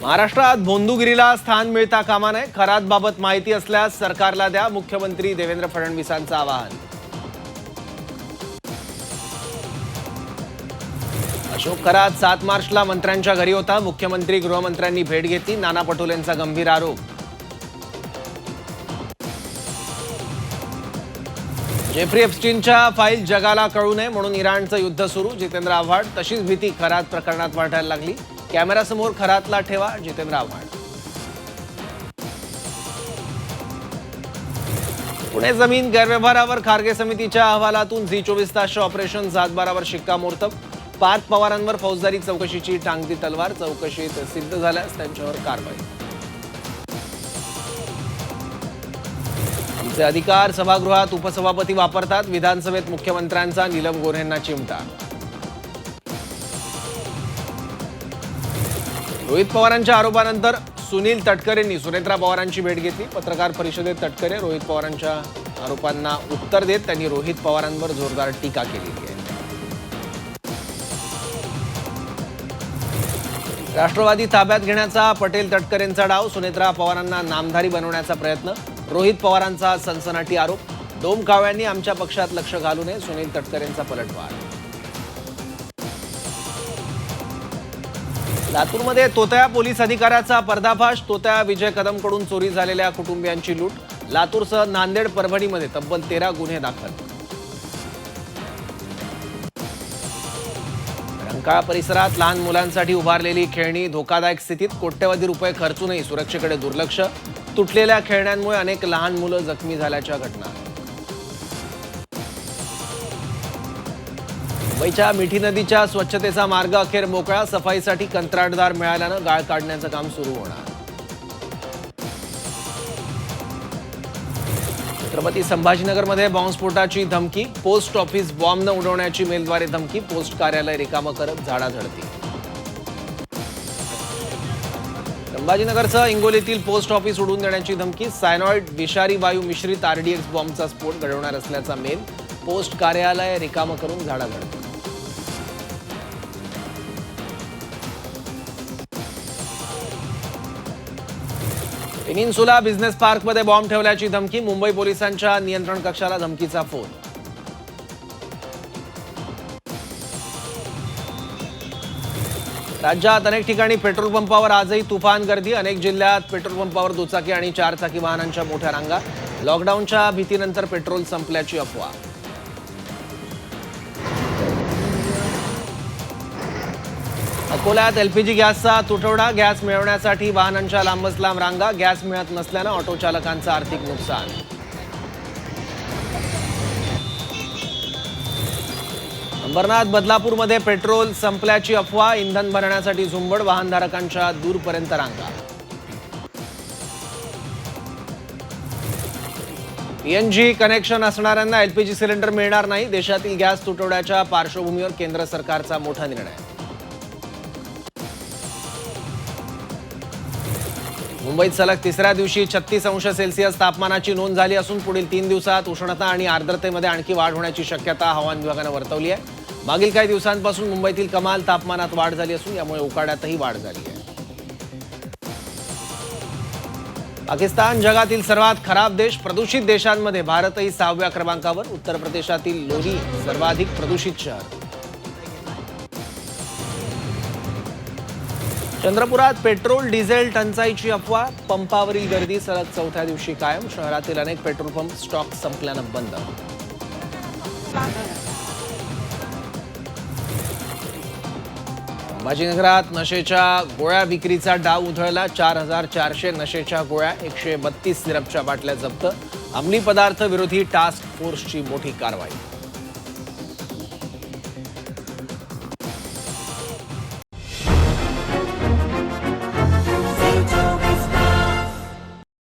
महाराष्ट्रात भोंदूगिरीला स्थान मिळता कामा नये. खरातबाबत माहिती असल्यास सरकारला द्या, मुख्यमंत्री देवेंद्र फडणवीसांचं आवाहन. अशोक खरात 7 मार्चला मंत्र्यांच्या घरी होता. मुख्यमंत्री गृहमंत्र्यांनी भेट घेतली. नाना पटोलेंचा गंभीर आरोप. जेफ्री एप्स्टीनच्या फाईल जगाला कळू नये म्हणून इराणचं युद्ध सुरू. जितेंद्र आव्हाड. तशीच भीती खरात प्रकरणात वाढायला लागली. कॅमेरासमोर खरातला ठेवा, जितेंद्र आव्हाड. पुणे जमीन गैरव्यवहारावर खारगे समितीच्या अहवालातून झी24 तासच्या ऑपरेशन सातबारावर शिक्कामोर्तब. पार्थ पवारांवर फौजदारी चौकशीची टांगती तलवार. चौकशीत सिद्ध झाल्यास त्यांच्यावर कारवाई. आमचे अधिकार सभागृहात उपसभापती वापरतात. विधानसभेत मुख्यमंत्र्यांचा नीलम गोऱ्हेंना चिमटा. रोहित पवारांच्या आरोपानंतर सुनील तटकरेंनी सुनेत्रा पवारांची भेट घेतली. पत्रकार परिषदेत तटकरे रोहित पवारांच्या आरोपांना उत्तर देत त्यांनी रोहित पवारांवर जोरदार टीका केली आहे. राष्ट्रवादी ताब्यात घेण्याचा पटेल तटकरेंचा डाव. सुनेत्रा पवारांना नामधारी बनवण्याचा प्रयत्न. रोहित पवारांचा सनसनाटी आरोप. डोमकावळ्यांनी आमच्या पक्षात लक्ष घालू नये. सुनील तटकरेंचा पलटवार. लातूरमध्ये तोतया पोलीस अधिकाऱ्याचा पर्दाफाश. तोतया विजय कदमकडून चोरी झालेल्या कुटुंबियांची लूट. लातूरसह नांदेड, परभणीमध्ये तब्बल 13 गुन्हे दाखल. रंकाळा परिसरात लहान मुलांसाठी उभारलेली खेळणी धोकादायक स्थितीत. कोट्यवधी रुपये खर्चूनही सुरक्षेकडे दुर्लक्ष. तुटलेल्या खेळण्यांमुळे अनेक लहान मुलं जखमी झाल्याच्या घटना. मुंबईच्या मिठी नदीच्या स्वच्छतेचा मार्ग अखेर मोकळा. सफाईसाठी कंत्राटदार मिळाल्यानं गाळ काढण्याचं काम सुरू होणार. छत्रपती संभाजीनगरमध्ये बॉम्बस्फोटाची धमकी. पोस्ट ऑफिस बॉम्ब न उडवण्याची मेलद्वारे धमकी. पोस्ट कार्यालय रिकामं करत झाडाझडती. संभाजीनगरसह हिंगोलीतील पोस्ट ऑफिस उडवून देण्याची धमकी. सायनॉइड विषारी वायू मिश्रित RDX बॉम्बचा स्फोट घडवणार असल्याचा मेल. पोस्ट कार्यालय रिकामं करून झाडाझडती. पेनिन्सुला बिझनेस पार्कमध्ये बॉम्ब ठेवल्याची धमकी. मुंबई पोलिसांच्या नियंत्रण कक्षाला धमकीचा फोन. राज्यात अनेक ठिकाणी पेट्रोल पंपावर आजही तुफान गर्दी. अनेक जिल्ह्यात पेट्रोल पंपावर दुचाकी आणि 4 चाकी वाहनांच्या मोठ्या रांगा. लॉकडाऊनच्या भीतीनंतर पेट्रोल संपल्याची अफवा. अकोल्यात LPG गॅसचा तुटवडा. गॅस मिळवण्यासाठी वाहनांच्या लांबच लांब रांगा. गॅस मिळत नसल्यानं ऑटो चालकांचं आर्थिक नुकसान. अंबरनाथ बदलापूरमध्ये पेट्रोल संपल्याची अफवा. इंधन भरण्यासाठी झुंबड. वाहनधारकांच्या दूरपर्यंत रांगा. PNG कनेक्शन असणाऱ्यांना LPG सिलेंडर मिळणार नाही. देशातील गॅस तुटवड्याच्या पार्श्वभूमीवर केंद्र सरकारचा मोठा निर्णय. मुंबईत सलग तिसऱ्या दिवशी 36 अंश सेल्सिअस तापमानाची नोंद झाली असून पुढील 3 दिवसात उष्णता आणि आर्द्रतेमध्ये आणखी वाढ होण्याची शक्यता हवामान विभागानं वर्तवली आहे. मागील काही दिवसांपासून मुंबईतील कमाल तापमानात वाढ झाली असून यामुळे उकाड्यातही वाढ झाली आहे. पाकिस्तान जगातील सर्वात खराब देश. प्रदूषित देशांमध्ये भारतही 6व्या क्रमांकावर. उत्तर प्रदेशातील लोधी सर्वाधिक प्रदूषित शहर. चंद्रपुरात पेट्रोल डिझेल टंचाईची अफवा. पंपावरील गर्दी सलग 4थ्या दिवशी कायम. शहरातील अनेक पेट्रोल पंप स्टॉक संपल्यानं बंद. संभाजीनगरात नशेच्या गोळ्या विक्रीचा डाव उधळला. 4400 नशेच्या गोळ्या, 132 सिरपच्या बाटल्या जप्त. अंमली पदार्थ विरोधी टास्क फोर्सची मोठी कारवाई.